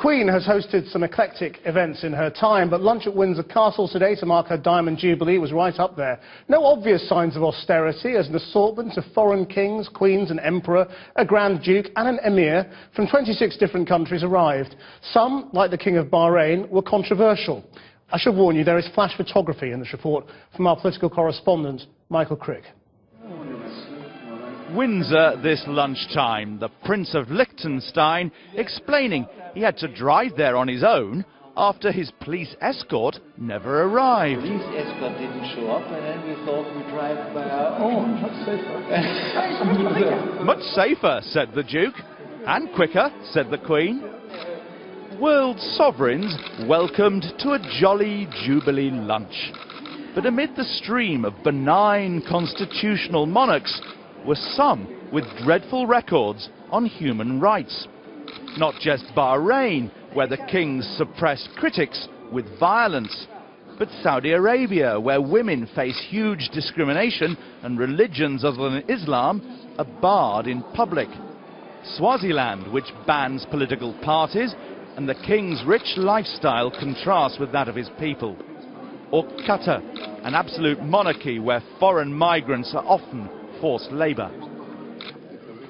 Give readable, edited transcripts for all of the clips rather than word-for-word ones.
Queen has hosted some eclectic events in her time, but lunch at Windsor Castle today to mark her Diamond Jubilee was right up there. No obvious signs of austerity, as an assortment of foreign kings, queens, an emperor, a Grand Duke and an Emir from 26 different countries arrived. Some, like the King of Bahrain, were controversial. I should warn you, there is flash photography in this report from our political correspondent, Michael Crick. Windsor this lunchtime, the Prince of Liechtenstein explaining he had to drive there on his own after his police escort never arrived. The police escort didn't show up, and then we thought we'd drive by our own. Much safer, said the Duke, and quicker, said the Queen. World sovereigns welcomed to a jolly Jubilee lunch. But amid the stream of benign constitutional monarchs were some with dreadful records on human rights. Not just Bahrain, where the kings suppressed critics with violence, but Saudi Arabia, where women face huge discrimination and religions other than Islam are barred in public. Swaziland, which bans political parties, and the king's rich lifestyle contrasts with that of his people. Or Qatar, an absolute monarchy where foreign migrants are often forced labour.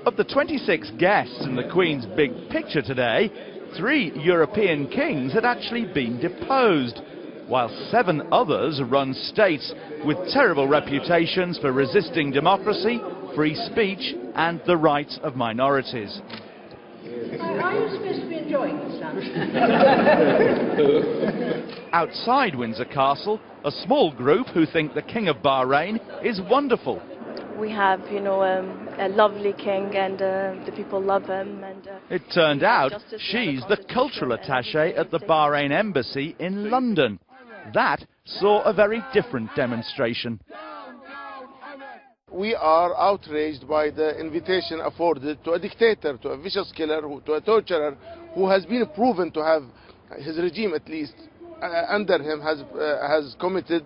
Of the 26 guests in the Queen's big picture today, 3 European kings had actually been deposed, while 7 others run states with terrible reputations for resisting democracy, free speech and the rights of minorities. Are you supposed to be enjoying this lunch? Outside Windsor Castle, a small group who think the King of Bahrain is wonderful. We have, a lovely king, and the people love him. And it turned out she's the cultural attaché at the Bahrain embassy in London. That saw a very different demonstration. We are outraged by the invitation afforded to a dictator, to a vicious killer, to a torturer who has been proven to have, his regime at least, under him has committed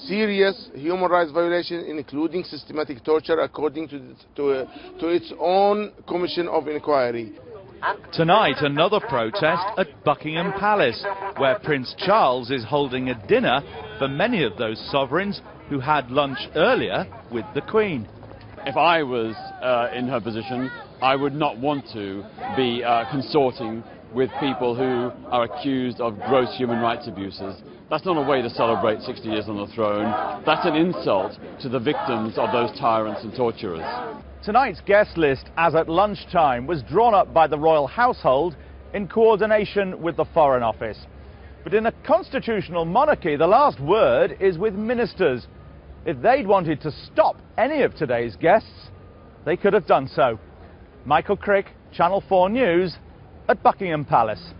serious human rights violations, including systematic torture, according to its own Commission of Inquiry. Tonight, another protest at Buckingham Palace, where Prince Charles is holding a dinner for many of those sovereigns who had lunch earlier with the Queen. If I was in her position, I would not want to be consorting with people who are accused of gross human rights abuses. That's not a way to celebrate 60 years on the throne. That's an insult to the victims of those tyrants and torturers. Tonight's guest list, as at lunchtime, was drawn up by the royal household in coordination with the Foreign Office. But in a constitutional monarchy, the last word is with ministers. If they'd wanted to stop any of today's guests, they could have done so. Michael Crick, Channel 4 News, at Buckingham Palace.